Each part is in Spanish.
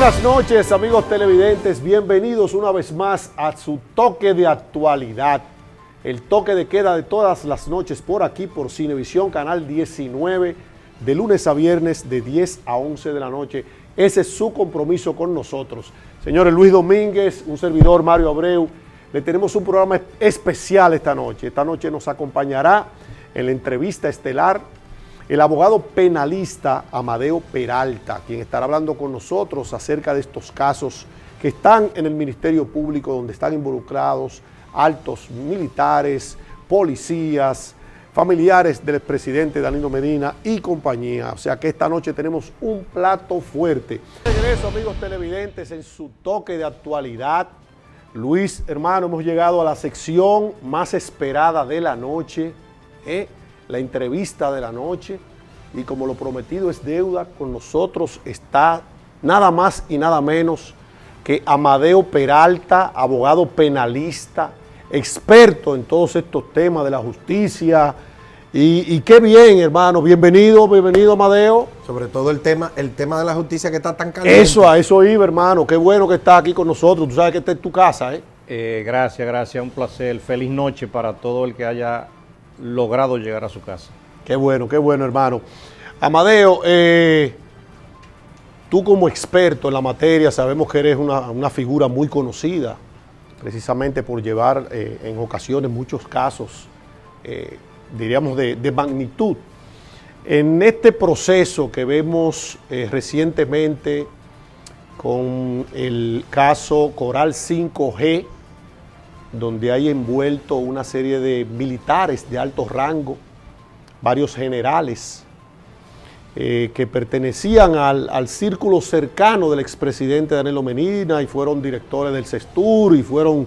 Buenas noches, amigos televidentes, bienvenidos una vez más a su toque de actualidad, el toque de queda de todas las noches por aquí, por Cinevisión, canal 19, de lunes a viernes de 10 a 11 de la noche. Ese es su compromiso con nosotros. Señores, Luis Domínguez, un servidor, Mario Abreu, le tenemos un programa especial esta noche. Esta noche nos acompañará en la entrevista estelar el abogado penalista Amadeo Peralta, quien estará hablando con nosotros acerca de estos casos que están en el Ministerio Público, donde están involucrados altos militares, policías, familiares del expresidente Danilo Medina y compañía. O sea que esta noche tenemos un plato fuerte. Regreso, amigos televidentes, en su toque de actualidad. Luis, hermano, hemos llegado a la sección más esperada de la noche, la entrevista de la noche, y como lo prometido es deuda, con nosotros está nada más y nada menos que Amadeo Peralta, abogado penalista, experto en todos estos temas de la justicia, y qué bien, hermano, bienvenido Amadeo. Sobre todo el tema de la justicia que está tan caliente. A eso iba, hermano, qué bueno que estás aquí con nosotros, tú sabes que esta es tu casa, Gracias, un placer, feliz noche para todo el que haya logrado llegar a su casa. Qué bueno, hermano. Amadeo, tú como experto en la materia, sabemos que eres una figura muy conocida, precisamente por llevar en ocasiones muchos casos, diríamos, de magnitud. En este proceso que vemos recientemente con el caso Coral 5G, donde hay envuelto una serie de militares de alto rango, varios generales que pertenecían al círculo cercano del expresidente Danilo Medina y fueron directores del CESTUR y fueron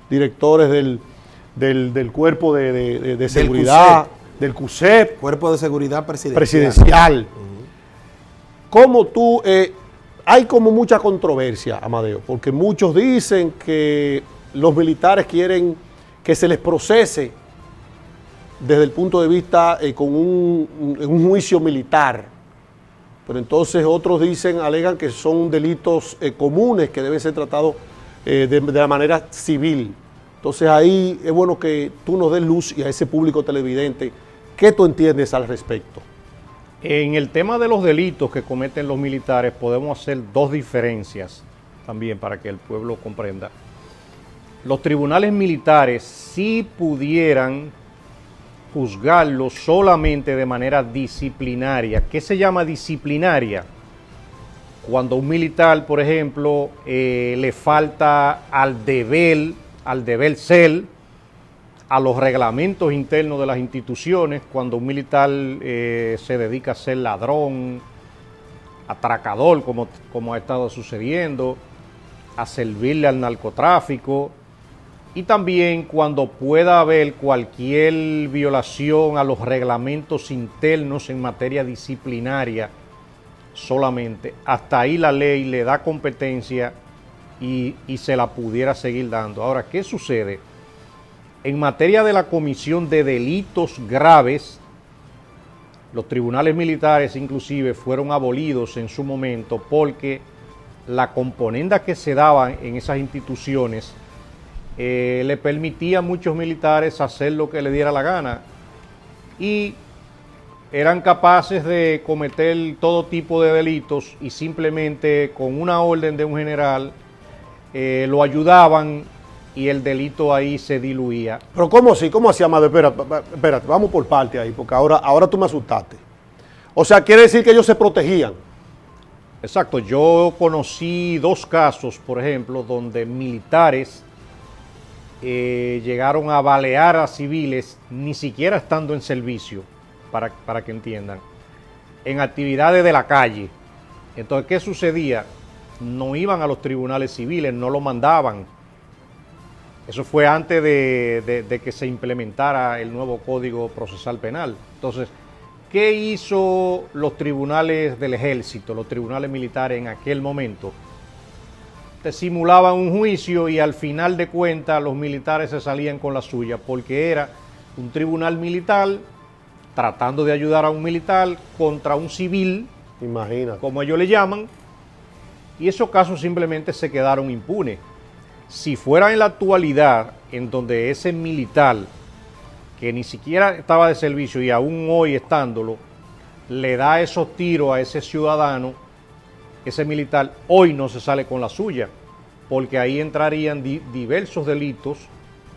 directores del cuerpo de seguridad, del CUSEP. Cuerpo de Seguridad Presidencial. Como tú, hay como mucha controversia, Amadeo, porque muchos dicen que los militares quieren que se les procese desde el punto de vista con un juicio militar, pero entonces otros alegan que son delitos comunes que deben ser tratados de la manera civil. Entonces ahí es bueno que tú nos des luz y a ese público televidente, ¿qué tú entiendes al respecto? En el tema de los delitos que cometen los militares podemos hacer dos diferencias también para que el pueblo comprenda. Los tribunales militares sí pudieran juzgarlo solamente de manera disciplinaria. ¿Qué se llama disciplinaria? Cuando un militar, por ejemplo, le falta al deber ser, a los reglamentos internos de las instituciones, cuando un militar se dedica a ser ladrón, atracador, como ha estado sucediendo, a servirle al narcotráfico, y también cuando pueda haber cualquier violación a los reglamentos internos en materia disciplinaria solamente. Hasta ahí la ley le da competencia y se la pudiera seguir dando. Ahora, ¿qué sucede? En materia de la comisión de delitos graves, los tribunales militares inclusive fueron abolidos en su momento porque la componenda que se daba en esas instituciones le permitía a muchos militares hacer lo que le diera la gana y eran capaces de cometer todo tipo de delitos y simplemente con una orden de un general lo ayudaban y el delito ahí se diluía. Pero ¿cómo así? ¿Cómo así, Amadeo? Espérate, vamos por parte ahí, porque ahora tú me asustaste. O sea, quiere decir que ellos se protegían. Exacto, yo conocí dos casos, por ejemplo, donde militares llegaron a balear a civiles, ni siquiera estando en servicio, para que entiendan, en actividades de la calle. Entonces, ¿qué sucedía? No iban a los tribunales civiles, no lo mandaban. Eso fue antes de que se implementara el nuevo Código Procesal Penal. Entonces, ¿qué hizo los tribunales del ejército, los tribunales militares en aquel momento? Simulaban un juicio y al final de cuentas los militares se salían con la suya porque era un tribunal militar tratando de ayudar a un militar contra un civil, imagínate, como ellos le llaman, y esos casos simplemente se quedaron impunes. Si fuera en la actualidad, en donde ese militar, que ni siquiera estaba de servicio y aún hoy estándolo, le da esos tiros a ese ciudadano, ese militar hoy no se sale con la suya, porque ahí entrarían diversos delitos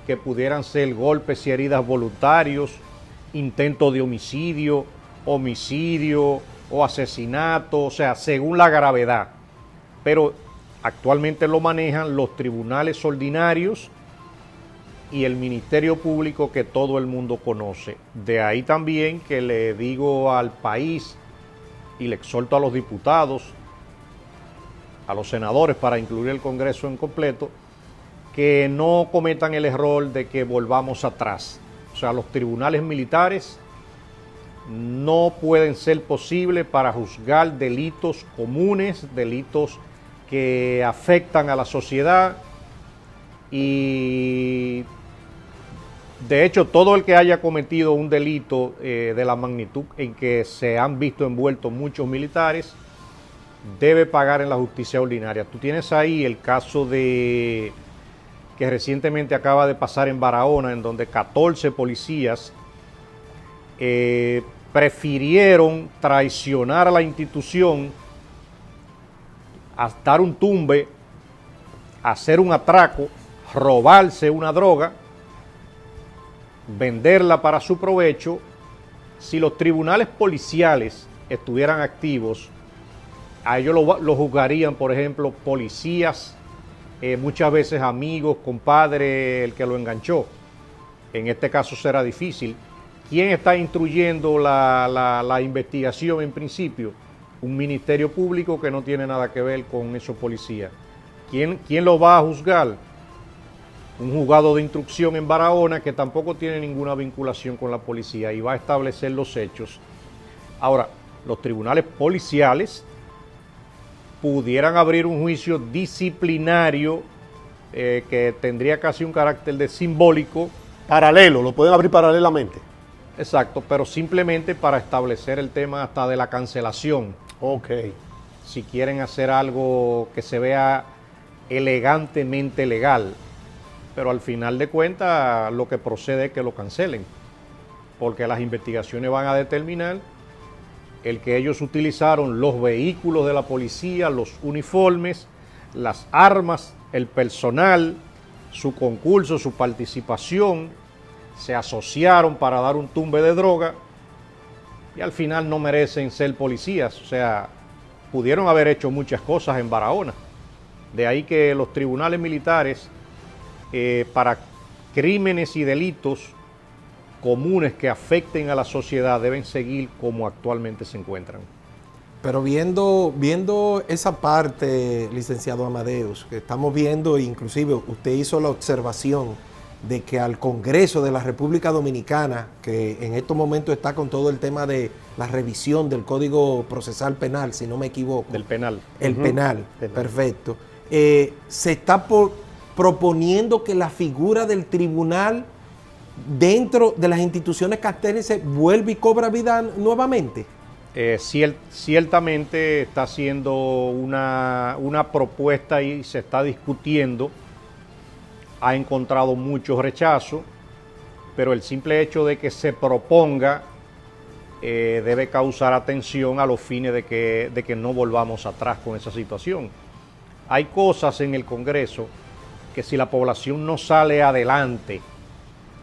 que pudieran ser golpes y heridas voluntarios, intento de homicidio o asesinato, o sea, según la gravedad. Pero actualmente lo manejan los tribunales ordinarios y el Ministerio Público que todo el mundo conoce. De ahí también que le digo al país y le exhorto a los diputados, a los senadores, para incluir el Congreso en completo, que no cometan el error de que volvamos atrás. O sea, los tribunales militares no pueden ser posibles para juzgar delitos comunes, delitos que afectan a la sociedad, y de hecho todo el que haya cometido un delito de la magnitud en que se han visto envueltos muchos militares debe pagar en la justicia ordinaria. Tú tienes ahí el caso de que recientemente acaba de pasar en Barahona, en donde 14 policías prefirieron traicionar a la institución, a dar un tumbe, hacer un atraco, robarse una droga, venderla para su provecho. Si los tribunales policiales estuvieran activos, a ellos lo juzgarían, por ejemplo, policías, muchas veces amigos, compadres, el que lo enganchó. En este caso será difícil. ¿Quién está instruyendo la investigación en principio? Un ministerio público que no tiene nada que ver con esos policías. ¿Quién lo va a juzgar? Un juzgado de instrucción en Barahona que tampoco tiene ninguna vinculación con la policía y va a establecer los hechos. Ahora, los tribunales policiales pudieran abrir un juicio disciplinario que tendría casi un carácter de simbólico. Paralelo, lo pueden abrir paralelamente. Exacto, pero simplemente para establecer el tema hasta de la cancelación. Ok. Si quieren hacer algo que se vea elegantemente legal, pero al final de cuentas lo que procede es que lo cancelen, porque las investigaciones van a determinar el que ellos utilizaron los vehículos de la policía, los uniformes, las armas, el personal, su concurso, su participación, se asociaron para dar un tumbe de droga y al final no merecen ser policías. O sea, pudieron haber hecho muchas cosas en Barahona. De ahí que los tribunales militares para crímenes y delitos comunes que afecten a la sociedad deben seguir como actualmente se encuentran. Pero viendo esa parte, licenciado Amadeus, que estamos viendo, inclusive usted hizo la observación de que al Congreso de la República Dominicana, que en estos momentos está con todo el tema de la revisión del Código Procesal Penal, si no me equivoco. Del penal. El penal, perfecto. Se está proponiendo que la figura del tribunal dentro de las instituciones castrenses vuelva y cobra vida nuevamente. Ciertamente está haciendo una propuesta y se está discutiendo. Ha encontrado mucho rechazo, pero el simple hecho de que se proponga debe causar atención a los fines de que no volvamos atrás con esa situación. Hay cosas en el Congreso que si la población no sale adelante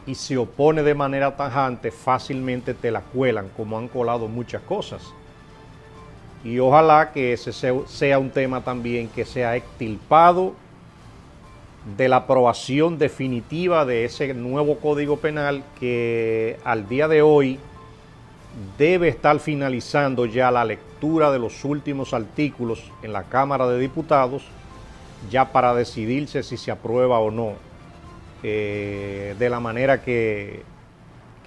y se opone de manera tajante, fácilmente te la cuelan, como han colado muchas cosas. Y ojalá que ese sea un tema también que sea extirpado de la aprobación definitiva de ese nuevo Código Penal, que al día de hoy debe estar finalizando ya la lectura de los últimos artículos en la Cámara de Diputados, ya para decidirse si se aprueba o no, de la manera que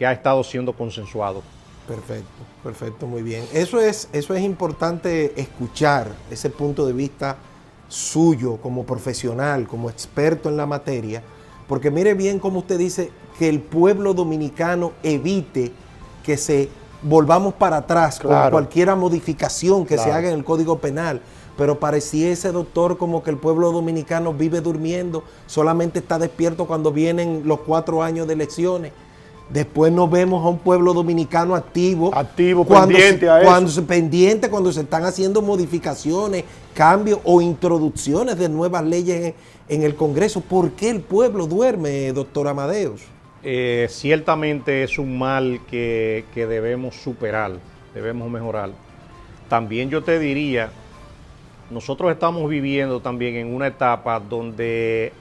ha estado siendo consensuado. Perfecto, muy bien. Eso es importante escuchar ese punto de vista suyo como profesional, como experto en la materia, porque mire bien como usted dice que el pueblo dominicano evite que se volvamos para atrás con Claro. cualquier modificación que se Claro. haga en el Código Penal. Pero pareciese, doctor, como que el pueblo dominicano vive durmiendo, solamente está despierto cuando vienen los 4 años de elecciones. Después nos vemos a un pueblo dominicano activo. Pendiente a eso. Cuando se están haciendo modificaciones, cambios o introducciones de nuevas leyes en el Congreso. ¿Por qué el pueblo duerme, doctor Amadeus? Ciertamente es un mal que debemos superar, debemos mejorar. También yo te diría, nosotros estamos viviendo también en una etapa donde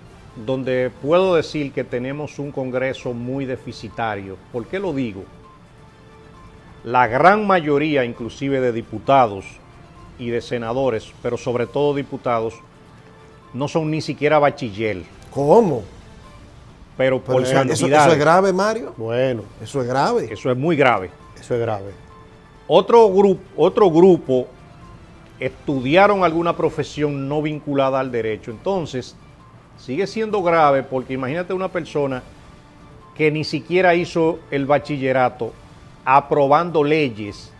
puedo decir que tenemos un Congreso muy deficitario. ¿Por qué lo digo? La gran mayoría, inclusive de diputados y de senadores, pero sobre todo diputados, no son ni siquiera bachiller, ¿Cómo? pero por Eso cantidad. es grave, Mario. Bueno, Eso es grave. Eso es muy grave. eso es grave. Otro grupo estudiaron alguna profesión no vinculada al derecho. Entonces, sigue siendo grave porque imagínate una persona que ni siquiera hizo el bachillerato aprobando leyes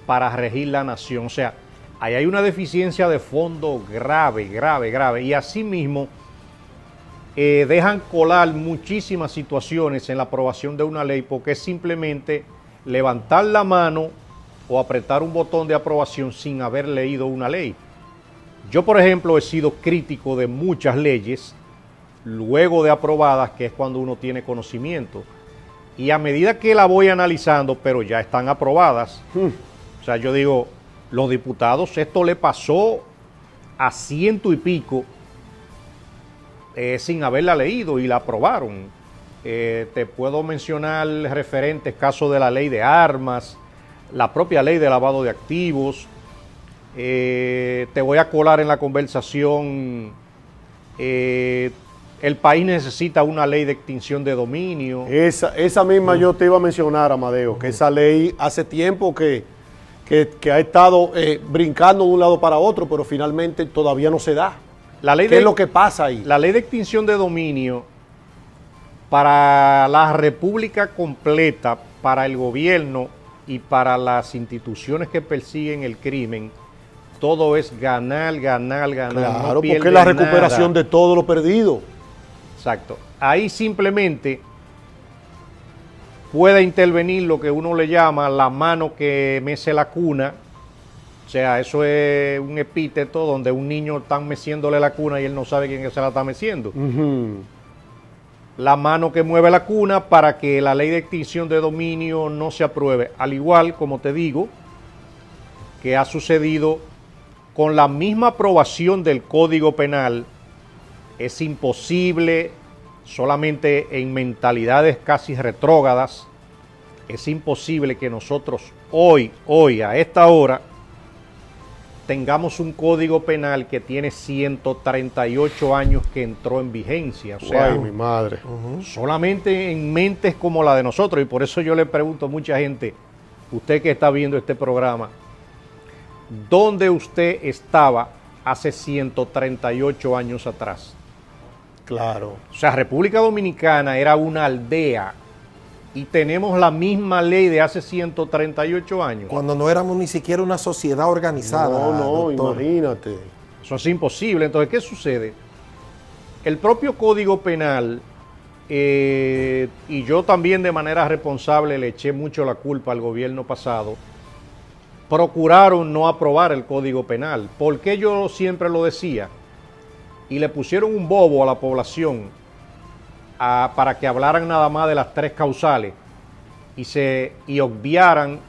para regir la nación. O sea, ahí hay una deficiencia de fondo grave, grave, grave. Y asimismo, dejan colar muchísimas situaciones en la aprobación de una ley porque es simplemente levantar la mano o apretar un botón de aprobación sin haber leído una ley. Yo, por ejemplo, he sido crítico de muchas leyes luego de aprobadas, que es cuando uno tiene conocimiento. Y a medida que la voy analizando, pero ya están aprobadas, o sea, yo digo, los diputados, esto le pasó a 100 y pico sin haberla leído y la aprobaron. Te puedo mencionar referentes, casos de la ley de armas, la propia ley de lavado de activos. Te voy a colar en la conversación, el país necesita una ley de extinción de dominio. Esa misma yo te iba a mencionar, Amadeo, que esa ley hace tiempo que ha estado brincando de un lado para otro, pero finalmente todavía no se da. ¿Qué es lo que pasa ahí? La ley de extinción de dominio para la república completa, para el gobierno y para las instituciones que persiguen el crimen, todo es ganar, ganar, ganar. Claro, no porque es pierde la recuperación nada. de todo lo perdido. Exacto. Ahí simplemente puede intervenir lo que uno le llama la mano que mece la cuna. O sea, eso es un epíteto donde un niño está meciéndole la cuna y él no sabe quién se la está meciendo. La mano que mueve la cuna para que la ley de extinción de dominio no se apruebe. Al igual, como te digo, que ha sucedido con la misma aprobación del Código Penal. Es imposible, solamente en mentalidades casi retrógradas, es imposible que nosotros hoy, a esta hora, tengamos un Código Penal que tiene 138 años que entró en vigencia. O sea, Ay, mi madre. solamente en mentes como la de nosotros. Y por eso yo le pregunto a mucha gente, usted que está viendo este programa, ¿dónde usted estaba hace 138 años atrás? Claro. O sea, República Dominicana era una aldea y tenemos la misma ley de hace 138 años. Cuando no éramos ni siquiera una sociedad organizada. No, doctor. imagínate. Eso es imposible. Entonces, ¿qué sucede? El propio Código Penal, y yo también de manera responsable le eché mucho la culpa al gobierno pasado, procuraron no aprobar el Código Penal. ¿Por qué yo siempre lo decía? Y le pusieron un bobo a la población para que hablaran nada más de las 3 causales y obviaran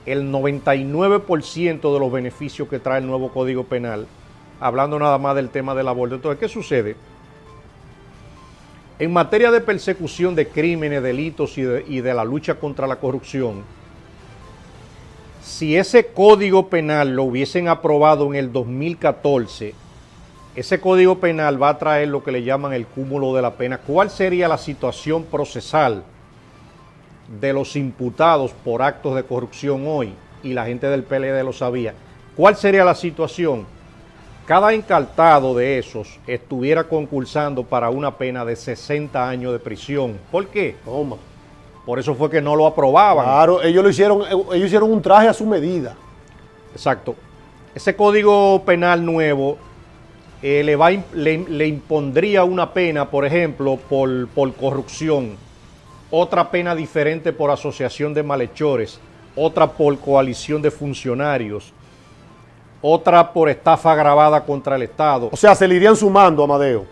el 99% de los beneficios que trae el nuevo Código Penal, hablando nada más del tema del aborto. Entonces, ¿qué sucede? En materia de persecución de crímenes, delitos y de la lucha contra la corrupción, si ese Código Penal lo hubiesen aprobado en el 2014, ese Código Penal va a traer lo que le llaman el cúmulo de la pena. ¿Cuál sería la situación procesal de los imputados por actos de corrupción hoy? Y la gente del PLD lo sabía. ¿Cuál sería la situación? Cada encartado de esos estuviera concursando para una pena de 60 años de prisión. ¿Por qué? Toma. Por eso fue que no lo aprobaban. Claro, ellos hicieron un traje a su medida. Exacto. Ese código penal nuevo le impondría una pena, por ejemplo, por corrupción, otra pena diferente por asociación de malhechores, otra por coalición de funcionarios, otra por estafa agravada contra el Estado. O sea, se le irían sumando, Amadeo.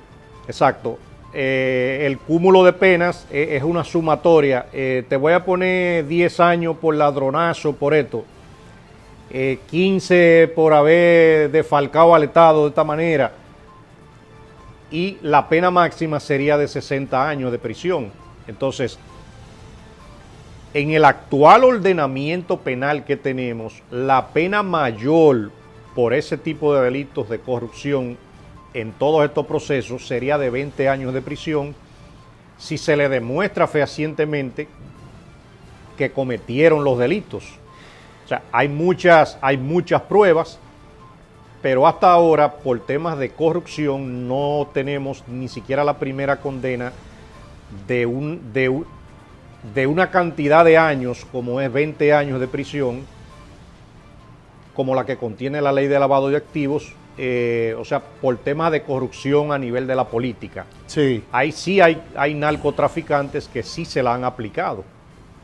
Exacto. El cúmulo de penas es una sumatoria. Te voy a poner 10 años por ladronazo, por esto. 15 por haber defalcado al Estado de esta manera. Y la pena máxima sería de 60 años de prisión. Entonces, en el actual ordenamiento penal que tenemos, la pena mayor por ese tipo de delitos de corrupción en todos estos procesos sería de 20 años de prisión si se le demuestra fehacientemente que cometieron los delitos. O sea, hay muchas pruebas, pero hasta ahora por temas de corrupción no tenemos ni siquiera la primera condena de una cantidad de años como es 20 años de prisión, como la que contiene la ley de lavado de activos, o sea, por temas de corrupción a nivel de la política. Sí. Ahí sí hay narcotraficantes que sí se la han aplicado.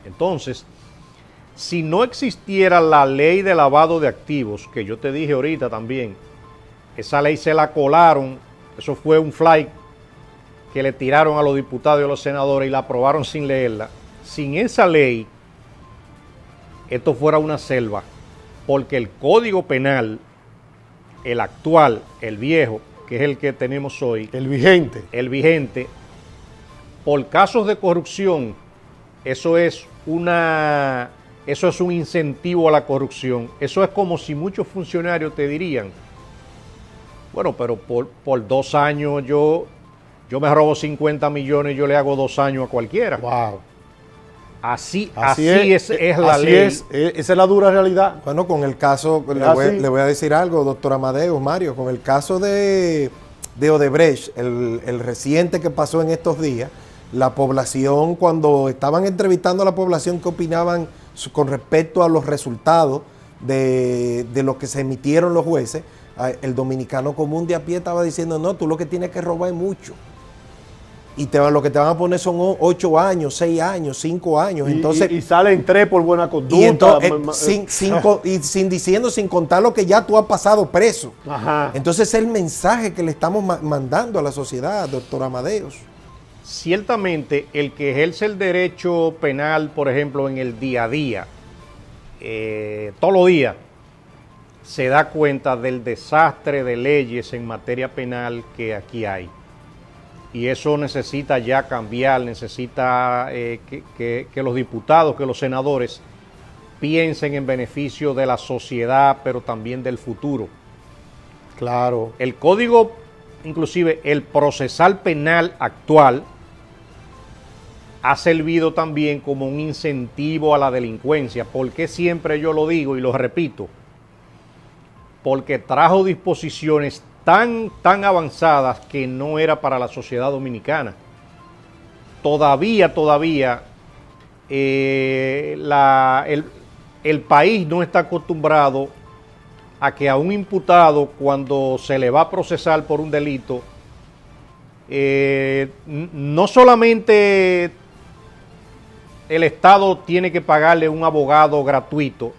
Entonces, si no existiera la ley de lavado de activos, que yo te dije ahorita también, esa ley se la colaron, eso fue un fly que le tiraron a los diputados y a los senadores y la aprobaron sin leerla. Sin esa ley, esto fuera una selva, porque el Código Penal, el actual, el viejo, que es el que tenemos hoy, El vigente, por casos de corrupción, eso es un incentivo a la corrupción. Eso es como si muchos funcionarios te dirían, bueno, pero por 2 años yo me robo 50 millones y yo le hago 2 años a cualquiera. Wow. Así es la ley. Esa es la dura realidad. Bueno, con el caso, le voy a decir algo, doctor Amadeo, Mario, con el caso de Odebrecht, el reciente que pasó en estos días, la población, cuando estaban entrevistando a la población, ¿qué opinaban con respecto a los resultados de lo que se emitieron los jueces? El dominicano común de a pie estaba diciendo, no, tú lo que tienes que robar es mucho. Y lo que te van a poner son 8 años, 6 años, 5 años. Entonces, y salen 3 por buena conducta. Y entonces, sin contar lo que ya tú has pasado preso. Ajá. Entonces es el mensaje que le estamos mandando a la sociedad, doctor Amadeus. Ciertamente, el que ejerce el derecho penal, por ejemplo, en el día a día, todos los días, se da cuenta del desastre de leyes en materia penal que aquí hay. Y eso necesita ya cambiar, necesita que los diputados, que los senadores piensen en beneficio de la sociedad, pero también del futuro. Claro. El código, inclusive el procesal penal actual, ha servido también como un incentivo a la delincuencia. ¿Por qué siempre yo lo digo y lo repito? Porque trajo disposiciones tan avanzadas que no era para la sociedad dominicana. Todavía el país no está acostumbrado a que a un imputado, cuando se le va a procesar por un delito, no solamente el Estado tiene que pagarle un abogado gratuito,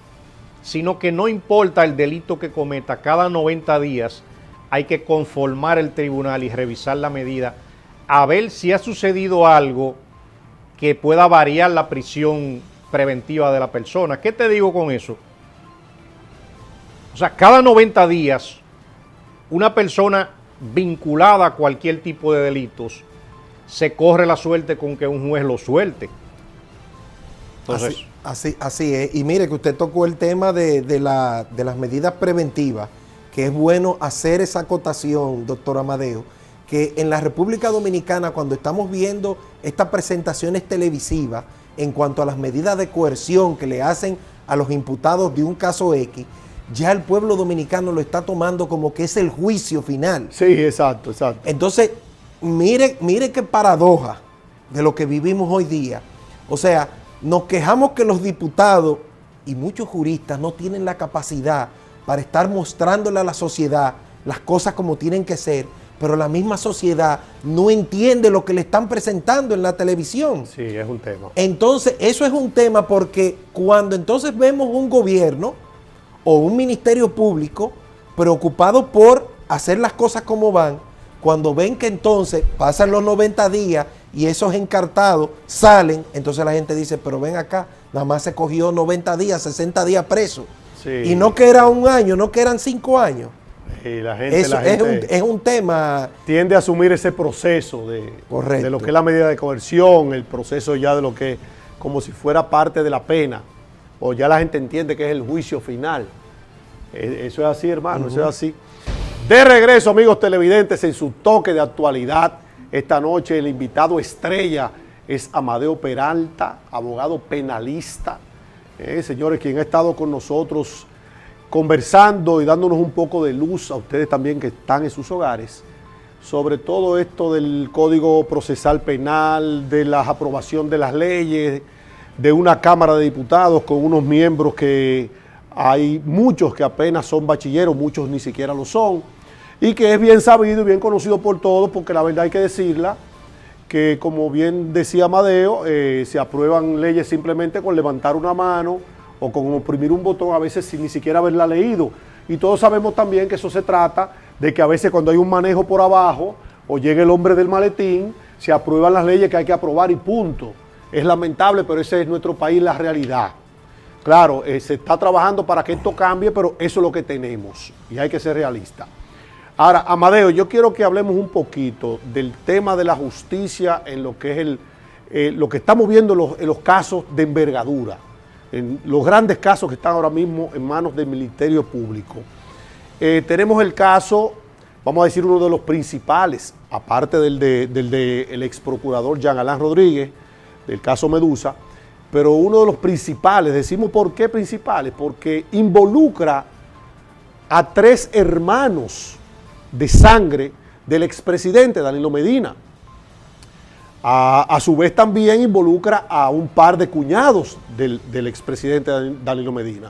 sino que no importa el delito que cometa, cada 90 días hay que conformar el tribunal y revisar la medida a ver si ha sucedido algo que pueda variar la prisión preventiva de la persona. ¿Qué te digo con eso? O sea, cada 90 días una persona vinculada a cualquier tipo de delitos se corre la suerte con que un juez lo suelte. Entonces, así es. Y mire que usted tocó el tema de las medidas preventivas, que es bueno hacer esa acotación, doctor Amadeo, que en la República Dominicana, cuando estamos viendo estas presentaciones televisivas en cuanto a las medidas de coerción que le hacen a los imputados de un caso X, ya el pueblo dominicano lo está tomando como que es el juicio final. Sí, exacto. Entonces, mire qué paradoja de lo que vivimos hoy día. O sea, nos quejamos que los diputados y muchos juristas no tienen la capacidad para estar mostrándole a la sociedad las cosas como tienen que ser, pero la misma sociedad no entiende lo que le están presentando en la televisión. Sí, es un tema. Entonces, eso es un tema porque cuando entonces vemos un gobierno o un ministerio público preocupado por hacer las cosas como van, cuando ven que entonces pasan los 90 días y esos encartados salen, entonces la gente dice, pero ven acá, nada más se cogió 90 días, 60 días preso. Sí. Y no que era un año, no que eran 5 años. Y la gente, Eso es un tema. Tiende a asumir ese proceso de lo que es la medida de coerción, el proceso ya de lo que como si fuera parte de la pena, o ya la gente entiende que es el juicio final. Eso es así, hermano, eso es así. De regreso, amigos televidentes, en su toque de actualidad, esta noche el invitado estrella es Amadeo Peralta, abogado penalista, señores, quien ha estado con nosotros conversando y dándonos un poco de luz a ustedes también que están en sus hogares, sobre todo esto del Código Procesal Penal, de la aprobación de las leyes, de una Cámara de Diputados con unos miembros que hay muchos que apenas son bachilleros, muchos ni siquiera lo son, y que es bien sabido y bien conocido por todos, porque la verdad hay que decirla, que como bien decía Amadeo, se aprueban leyes simplemente con levantar una mano o con oprimir un botón, a veces sin ni siquiera haberla leído. Y todos sabemos también que eso se trata de que a veces cuando hay un manejo por abajo o llega el hombre del maletín, se aprueban las leyes que hay que aprobar y punto. Es lamentable, pero ese es nuestro país, la realidad. Claro, se está trabajando para que esto cambie, pero eso es lo que tenemos y hay que ser realistas. Ahora, Amadeo, yo quiero que hablemos un poquito del tema de la justicia en lo que es lo que estamos viendo en los casos de envergadura, en los grandes casos que están ahora mismo en manos del Ministerio Público. Tenemos el caso, vamos a decir uno de los principales, aparte del ex procurador Jean Alain Rodríguez, del caso Medusa, pero uno de los principales. Decimos ¿por qué principales? Porque involucra a 3 hermanos de sangre del expresidente Danilo Medina. A su vez también involucra a un par de cuñados del expresidente Danilo Medina.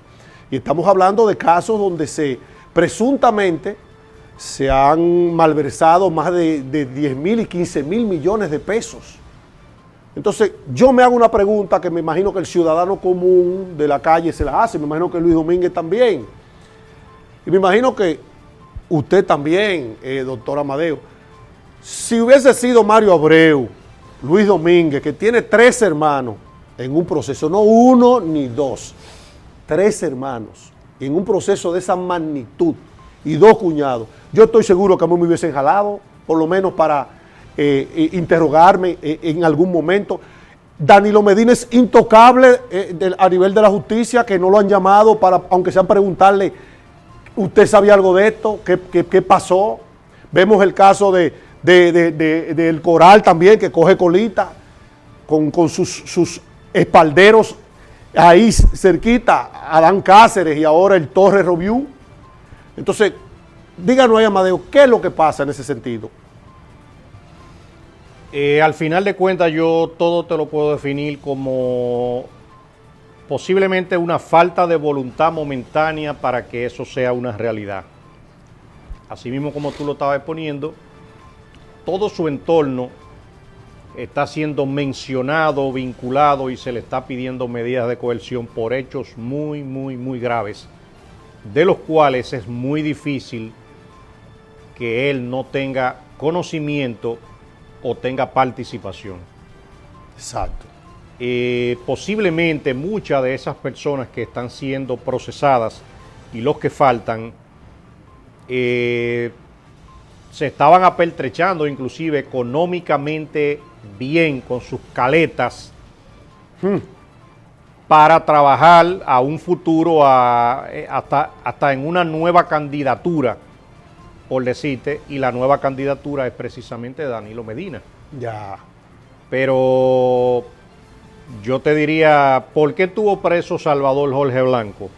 Y estamos hablando de casos donde presuntamente se han malversado más de 10,000 y 15,000 millones de pesos. Entonces, yo me hago una pregunta que me imagino que el ciudadano común de la calle se la hace, me imagino que Luis Domínguez también. Y me imagino que usted también, doctor Amadeo, si hubiese sido Mario Abreu, Luis Domínguez, que tiene 3 hermanos en un proceso, no 1 ni 2, 3 hermanos, en un proceso de esa magnitud y 2 cuñados, yo estoy seguro que a mí me hubiesen jalado, por lo menos para interrogarme en algún momento. Danilo Medina es intocable a nivel de la justicia, que no lo han llamado para, aunque sean preguntarle, ¿usted sabía algo de esto? ¿Qué pasó? Vemos el caso del Coral también, que coge colita con sus espalderos ahí cerquita, Adán Cáceres y ahora el Torres Robiú. Entonces, díganos ahí, Amadeo, ¿qué es lo que pasa en ese sentido? Al final de cuentas, yo todo te lo puedo definir como posiblemente una falta de voluntad momentánea para que eso sea una realidad. Así mismo como tú lo estabas exponiendo, todo su entorno está siendo mencionado, vinculado y se le está pidiendo medidas de coerción por hechos muy, muy, muy graves, de los cuales es muy difícil que él no tenga conocimiento o tenga participación. Exacto. Posiblemente muchas de esas personas que están siendo procesadas y los que faltan se estaban apertrechando inclusive económicamente bien con sus caletas para trabajar a un futuro hasta en una nueva candidatura, por decirte, y la nueva candidatura es precisamente Danilo Medina. Ya. Pero yo te diría, ¿por qué estuvo preso Salvador Jorge Blanco?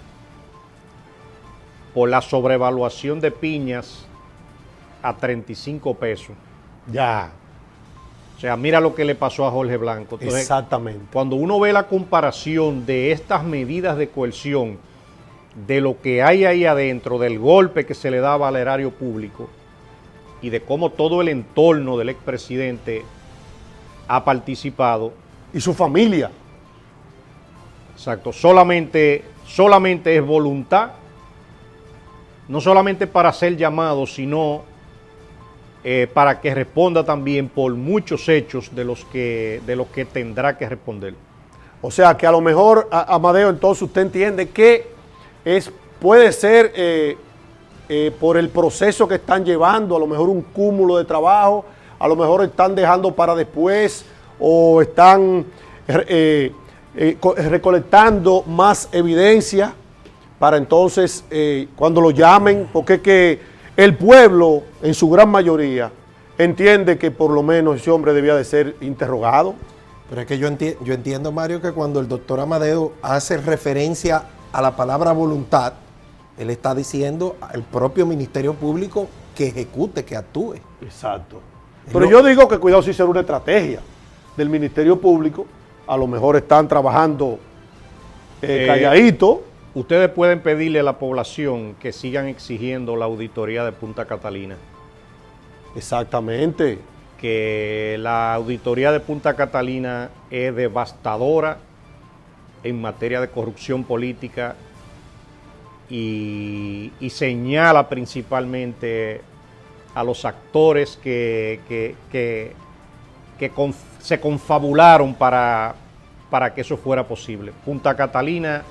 Por la sobrevaluación de piñas a 35 pesos. Ya. O sea, mira lo que le pasó a Jorge Blanco. Entonces, Exactamente. cuando uno ve la comparación de estas medidas de coerción, de lo que hay ahí adentro, del golpe que se le daba al erario público y de cómo todo el entorno del expresidente ha participado. Y su familia. Exacto, solamente es voluntad, no solamente para ser llamado, sino para que responda también por muchos hechos de los que tendrá que responder. O sea que a lo mejor, Amadeo, entonces usted entiende que puede ser por el proceso que están llevando, a lo mejor un cúmulo de trabajo, a lo mejor están dejando para después o están recolectando más evidencia para entonces cuando lo llamen, porque es que el pueblo en su gran mayoría entiende que por lo menos ese hombre debía de ser interrogado. Pero es que yo entiendo, Mario, que cuando el doctor Amadeo hace referencia a la palabra voluntad, él está diciendo al propio Ministerio Público que ejecute, que actúe. Exacto. Pero yo digo que cuidado si será una estrategia del Ministerio Público, a lo mejor están trabajando calladito. Ustedes pueden pedirle a la población que sigan exigiendo la auditoría de Punta Catalina. Exactamente. Que la auditoría de Punta Catalina es devastadora en materia de corrupción política y señala principalmente a los actores que se confabularon para que eso fuera posible. Punta Catalina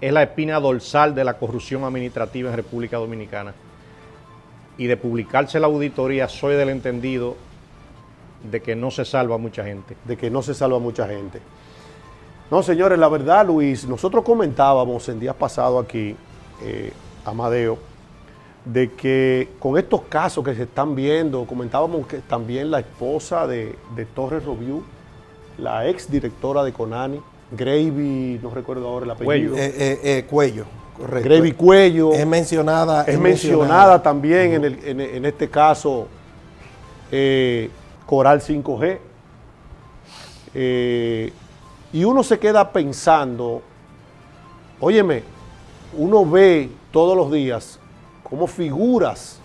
es la espina dorsal de la corrupción administrativa en República Dominicana. Y de publicarse la auditoría, soy del entendido de que no se salva mucha gente. De que no se salva mucha gente. No, señores, la verdad, Luis, nosotros comentábamos en días pasados aquí, Amadeo, de que con estos casos que se están viendo, comentábamos que también la esposa de Torres Robiú, la ex directora de Conani, Gravy, no recuerdo ahora el apellido. Cuello, correcto. Gravy Cuello. Es mencionada. Es mencionada también en este caso Coral 5G. Y uno se queda pensando, óyeme, uno ve todos los días como figuras,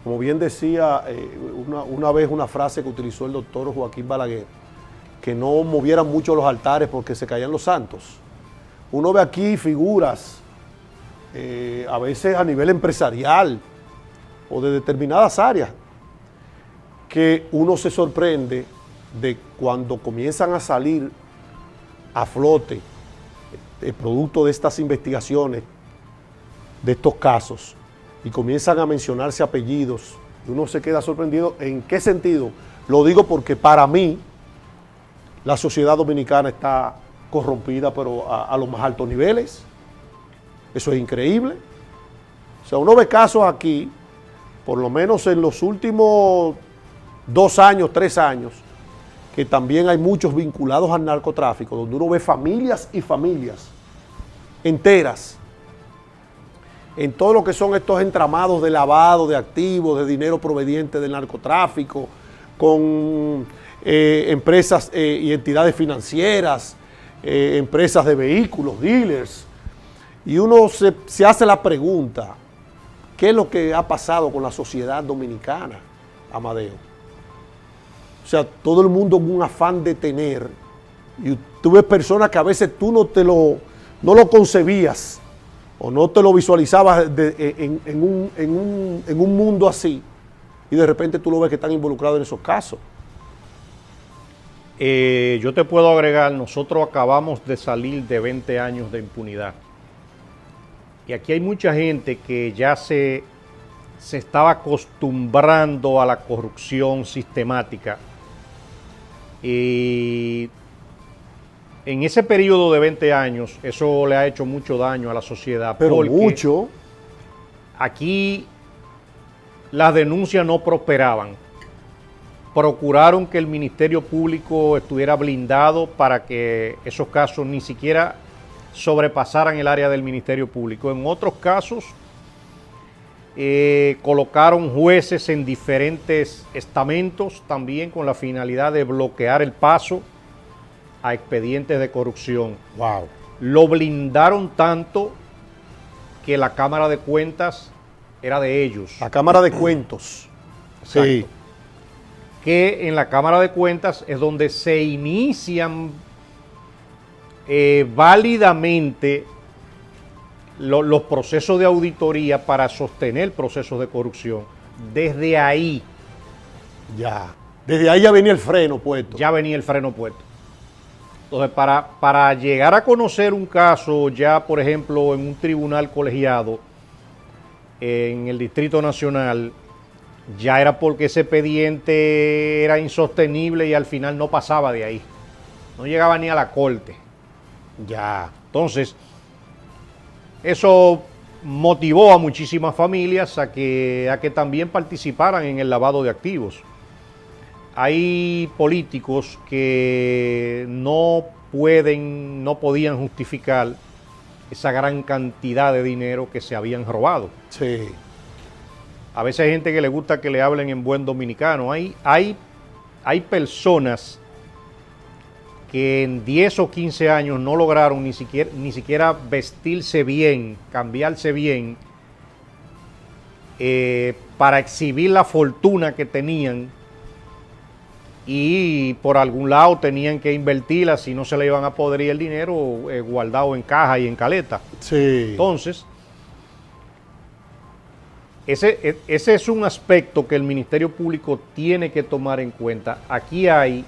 como bien decía una vez una frase que utilizó el doctor Joaquín Balaguer, que no movieran mucho los altares porque se caían los santos. Uno ve aquí figuras, a veces a nivel empresarial o de determinadas áreas, que uno se sorprende de cuando comienzan a salir a flote el producto de estas investigaciones, de estos casos, y comienzan a mencionarse apellidos, y uno se queda sorprendido. ¿En qué sentido? Lo digo porque para mí la sociedad dominicana está corrompida, pero a los más altos niveles. Eso es increíble. O sea, uno ve casos aquí, por lo menos en los últimos 2 años, 3 años, que también hay muchos vinculados al narcotráfico, donde uno ve familias y familias enteras en todo lo que son estos entramados de lavado de activos, de dinero proveniente del narcotráfico, con empresas y entidades financieras, empresas de vehículos, dealers. Y uno se hace la pregunta, ¿qué es lo que ha pasado con la sociedad dominicana, Amadeo? O sea, todo el mundo en un afán de tener, y tú ves personas que a veces tú no lo concebías o no te lo visualizabas en un mundo así, y de repente tú lo ves que están involucrados en esos casos. Yo te puedo agregar, nosotros acabamos de salir de 20 años de impunidad. Y aquí hay mucha gente que ya se estaba acostumbrando a la corrupción sistemática. Y en ese periodo de 20 años, eso le ha hecho mucho daño a la sociedad. Pero mucho. Aquí las denuncias no prosperaban. Procuraron que el Ministerio Público estuviera blindado para que esos casos ni siquiera sobrepasaran el área del Ministerio Público. En otros casos, colocaron jueces en diferentes estamentos también con la finalidad de bloquear el paso a expedientes de corrupción. Wow. Lo blindaron tanto que la Cámara de Cuentas era de ellos. La Cámara de Cuentos. Exacto. Sí. Que en la Cámara de Cuentas es donde se inician válidamente los procesos de auditoría para sostener procesos de corrupción. Desde ahí Ya. Desde ahí ya venía el freno puesto. ya venía el freno puesto. Entonces, para llegar a conocer un caso ya, por ejemplo, en un tribunal colegiado en el Distrito Nacional, ya era porque ese expediente era insostenible y al final no pasaba de ahí. No llegaba ni a la corte. Ya. Entonces, eso motivó a muchísimas familias a que también participaran en el lavado de activos. Hay políticos que no podían justificar esa gran cantidad de dinero que se habían robado. Sí. A veces hay gente que le gusta que le hablen en buen dominicano. Hay personas que en 10 o 15 años no lograron ni siquiera vestirse bien, cambiarse bien, para exhibir la fortuna que tenían, y por algún lado tenían que invertirla, si no se le iban a podrir el dinero guardado en caja y en caleta. Sí. Entonces, ese es un aspecto que el Ministerio Público tiene que tomar en cuenta. Aquí hay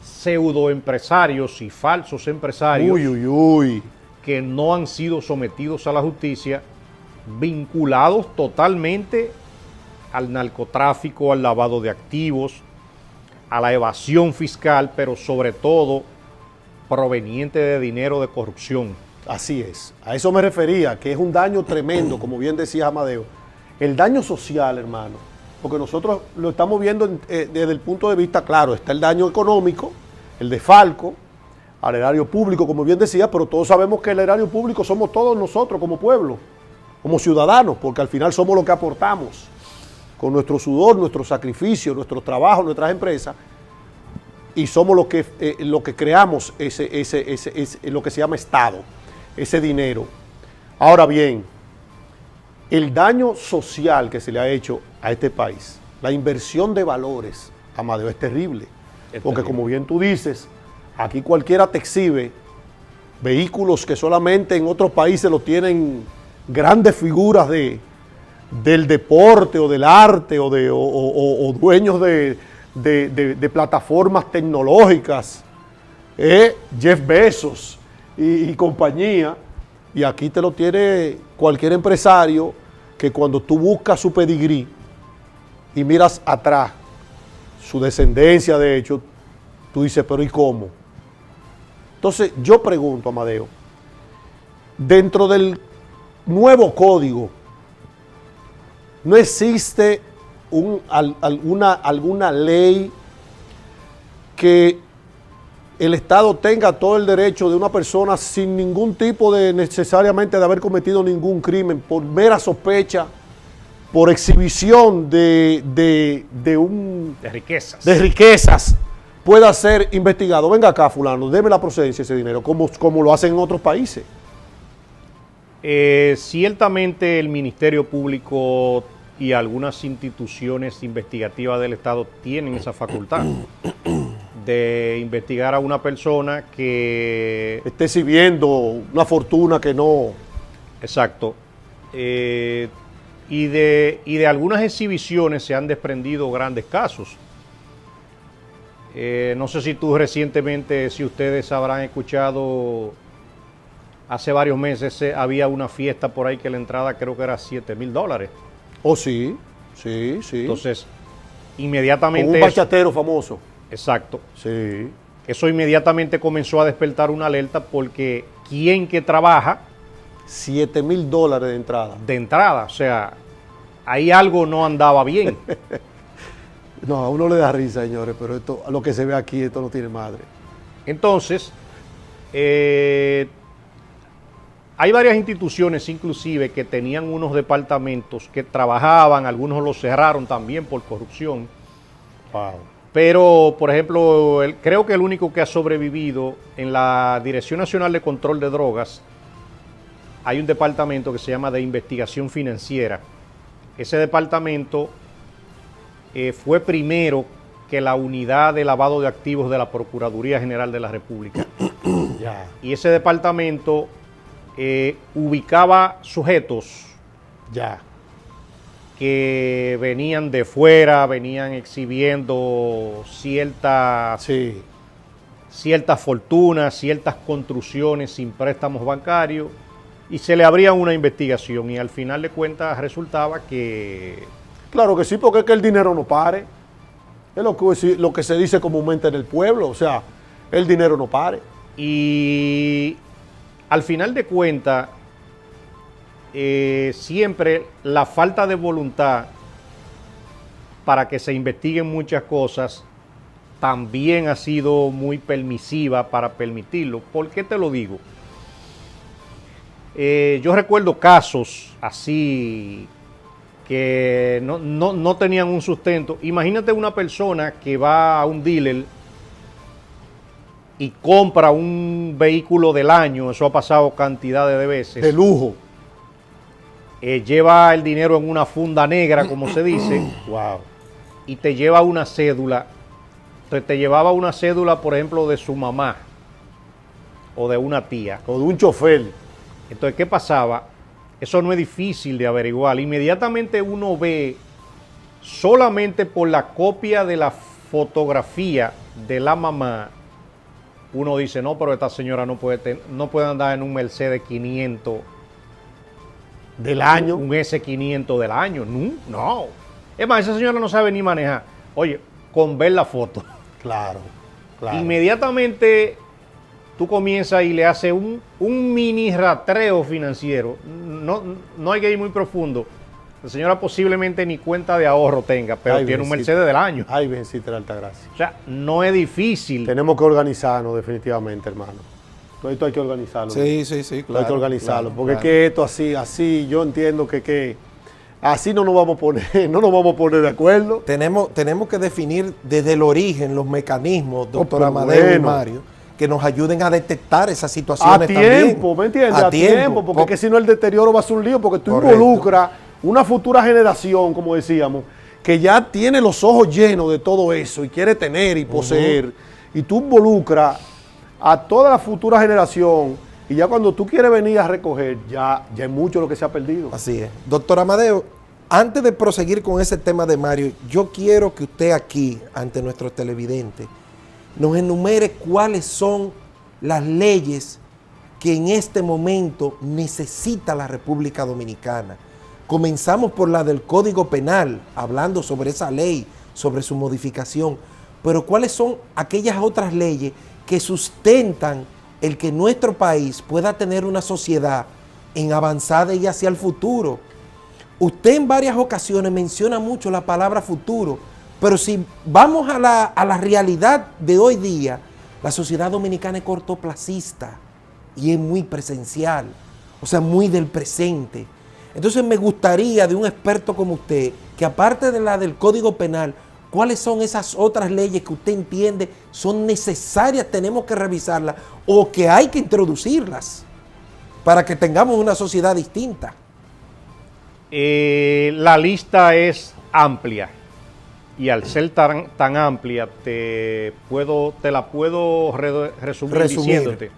pseudoempresarios y falsos empresarios Uy, uy, uy. que no han sido sometidos a la justicia, vinculados totalmente al narcotráfico, al lavado de activos, a la evasión fiscal, pero sobre todo proveniente de dinero de corrupción. Así es. A eso me refería, que es un daño tremendo, como bien decía Amadeo. El daño social, hermano, porque nosotros lo estamos viendo desde el punto de vista, claro, está el daño económico, el desfalco al erario público, como bien decía, pero todos sabemos que el erario público somos todos nosotros como pueblo, como ciudadanos, porque al final somos los que aportamos con nuestro sudor, nuestro sacrificio, nuestro trabajo, nuestras empresas, y somos lo que creamos lo que se llama Estado, ese dinero. Ahora bien, el daño social que se le ha hecho a este país, la inversión de valores, Amadeo, es terrible. Porque como bien tú dices, aquí cualquiera te exhibe vehículos que solamente en otros países lo tienen grandes figuras del deporte o del arte o dueños de plataformas tecnológicas, Jeff Bezos y compañía, y aquí te lo tiene cualquier empresario que cuando tú buscas su pedigrí y miras atrás, su descendencia de hecho, tú dices, pero ¿y cómo? Entonces yo pregunto, Amadeo, dentro del nuevo código, ¿no existe alguna ley que el Estado tenga todo el derecho de una persona sin ningún tipo de necesariamente de haber cometido ningún crimen, por mera sospecha, por exhibición de riquezas, pueda ser investigado? Venga acá, fulano, deme la procedencia de ese dinero, como lo hacen en otros países. Ciertamente el Ministerio Público y algunas instituciones investigativas del Estado tienen esa facultad de investigar a una persona que esté exhibiendo una fortuna que no... Exacto. Y de algunas exhibiciones se han desprendido grandes casos. No sé si tú recientemente, si ustedes habrán escuchado, hace varios meses había una fiesta por ahí que la entrada creo que era $7,000. Oh, sí, sí, sí. Entonces, inmediatamente... Con un bachatero famoso. Exacto. Sí. Eso inmediatamente comenzó a despertar una alerta porque ¿quién que trabaja? $7,000 de entrada. De entrada, o sea, ahí algo no andaba bien. No, a uno le da risa, señores, pero esto, lo que se ve aquí, esto no tiene madre. Entonces, hay varias instituciones inclusive que tenían unos departamentos que trabajaban, algunos los cerraron también por corrupción. Wow. Pero, por ejemplo, creo que el único que ha sobrevivido en la Dirección Nacional de Control de Drogas, hay un departamento que se llama de Investigación Financiera. Ese departamento fue primero que la unidad de lavado de activos de la Procuraduría General de la República. Ya. Y ese departamento ubicaba sujetos Ya. que venían de fuera, venían exhibiendo ciertas fortunas, ciertas construcciones sin préstamos bancarios, y se le abría una investigación y al final de cuentas resultaba que... Claro que sí, porque es que el dinero no pare. Es lo que se dice comúnmente en el pueblo, o sea, el dinero no pare. Y al final de cuentas, siempre la falta de voluntad para que se investiguen muchas cosas también ha sido muy permisiva para permitirlo. ¿Por qué te lo digo? Yo recuerdo casos así que no tenían un sustento. Imagínate una persona que va a un dealer y compra un vehículo del año, eso ha pasado cantidades de veces. De lujo. Lleva el dinero en una funda negra, como se dice, Wow. y te lleva una cédula. Entonces te llevaba una cédula, por ejemplo, de su mamá o de una tía. O de un chofer. Entonces, ¿qué pasaba? Eso no es difícil de averiguar. Inmediatamente uno ve, solamente por la copia de la fotografía de la mamá, uno dice, no, pero esta señora no puede andar en un Mercedes 500 Del año. un S500 del año. No. Es más, esa señora no sabe ni manejar. Oye, con ver la foto. Claro. Inmediatamente tú comienzas y le haces un mini rastreo financiero. No hay que ir muy profundo. La señora posiblemente ni cuenta de ahorro tenga, pero Ay, tiene un Virgencita. Mercedes del año. Ay, Virgencita de la Altagracia. O sea, no es difícil. Tenemos que organizarnos definitivamente, hermano. Todo esto hay que organizarlo. Sí, Todo hay que organizarlo. claro, porque claro. es que esto así, yo entiendo que así no nos vamos a poner, no nos vamos a poner de acuerdo. Tenemos que definir desde el origen los mecanismos, doctor pero Amadeo y bueno. Mario, que nos ayuden a detectar esas A situaciones tiempo, también. ¿me entiendes? A tiempo, porque Po- es que si no el deterioro va a ser un lío, porque tú Correcto. involucras una futura generación, como decíamos, que ya tiene los ojos llenos de todo eso y quiere tener y poseer, y tú involucras a toda la futura generación, y ya cuando tú quieres venir a recoger, ya es mucho lo que se ha perdido. Así es. Doctor Amadeo, antes de proseguir con ese tema de Mario, yo quiero que usted aquí, ante nuestros televidentes, nos enumere cuáles son las leyes que en este momento necesita la República Dominicana. Comenzamos por la del Código Penal, hablando sobre esa ley, sobre su modificación, pero cuáles son aquellas otras leyes que sustentan el que nuestro país pueda tener una sociedad en avanzada y hacia el futuro. Usted en varias ocasiones menciona mucho la palabra futuro, pero si vamos a la realidad de hoy día, la sociedad dominicana es cortoplacista y es muy presencial, o sea, muy del presente. Entonces me gustaría de un experto como usted, que aparte de la del Código Penal, ¿cuáles son esas otras leyes que usted entiende son necesarias, tenemos que revisarlas o que hay que introducirlas para que tengamos una sociedad distinta? La lista es amplia y al ser tan amplia te la puedo resumir diciéndote.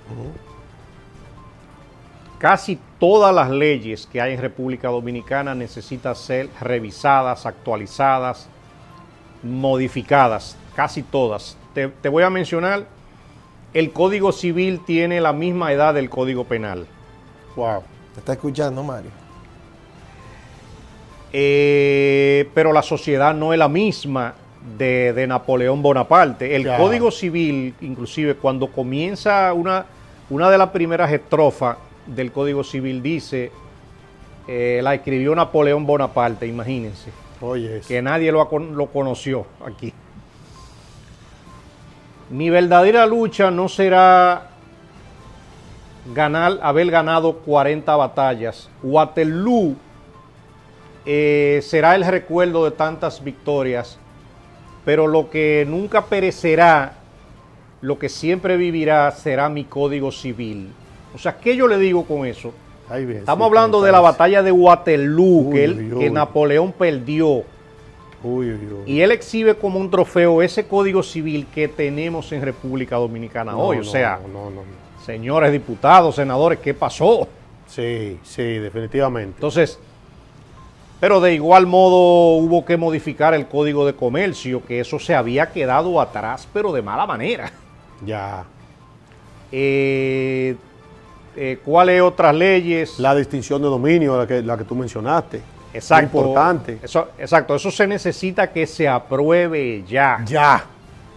Casi todas las leyes que hay en República Dominicana necesitan ser revisadas, actualizadas, modificadas, casi todas. Te voy a mencionar, el Código Civil tiene la misma edad del Código Penal. Wow. ¿Te está escuchando, Mario? Pero la sociedad no es la misma de Napoleón Bonaparte. El Código Civil, inclusive cuando comienza una de las primeras estrofas del Código Civil dice, la escribió Napoleón Bonaparte, imagínense. Oye, eso. Que nadie lo conoció aquí. Mi verdadera lucha no será haber ganado 40 batallas. Waterloo será el recuerdo de tantas victorias, pero lo que nunca perecerá, lo que siempre vivirá, será mi código civil. O sea, ¿qué yo le digo con eso? Estamos hablando de la batalla de Waterloo, que Napoleón perdió. Y él exhibe como un trofeo ese código civil que tenemos en República Dominicana hoy. O sea, señores diputados, senadores, ¿qué pasó? Sí, definitivamente. Entonces, pero de igual modo hubo que modificar el Código de Comercio, que eso se había quedado atrás, pero de mala manera. Ya. ¿Cuáles otras leyes? La distinción de dominio, la que tú mencionaste. Exacto. Muy importante. Eso se necesita que se apruebe ya. Ya.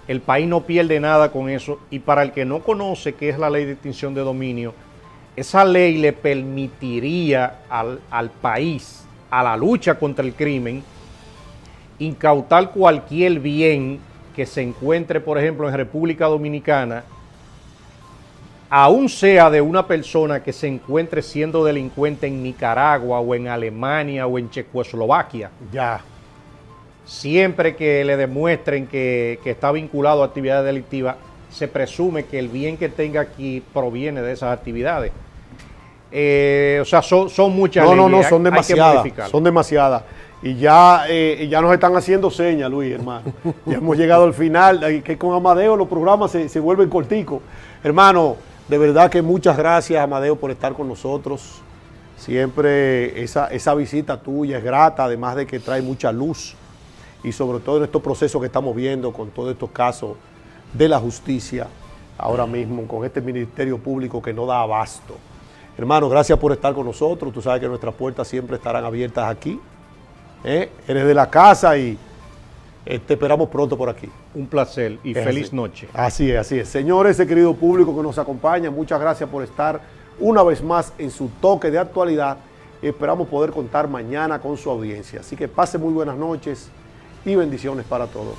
El país no pierde nada con eso. Y para el que no conoce qué es la ley de distinción de dominio, esa ley le permitiría al país, a la lucha contra el crimen, incautar cualquier bien que se encuentre, por ejemplo, en República Dominicana, aún sea de una persona que se encuentre siendo delincuente en Nicaragua o en Alemania o en Checoslovaquia. Ya. Siempre que le demuestren que está vinculado a actividades delictivas, se presume que el bien que tenga aquí proviene de esas actividades. O sea, son muchas leyes. No, son demasiadas. Son demasiadas. Y ya nos están haciendo señas, Luis, hermano. Ya hemos llegado al final, que con Amadeo los programas se vuelven corticos. Hermano, de verdad que muchas gracias, Amadeo, por estar con nosotros. Siempre esa visita tuya es grata, además de que trae mucha luz. Y sobre todo en estos procesos que estamos viendo con todos estos casos de la justicia, ahora mismo con este Ministerio Público que no da abasto. Hermano, gracias por estar con nosotros. Tú sabes que nuestras puertas siempre estarán abiertas aquí. Eres de la casa y te esperamos pronto por aquí. Un placer y feliz noche. Así es. Señores, ese querido público que nos acompaña, muchas gracias por estar una vez más en su toque de actualidad. Esperamos poder contar mañana con su audiencia. Así que pase muy buenas noches y bendiciones para todos.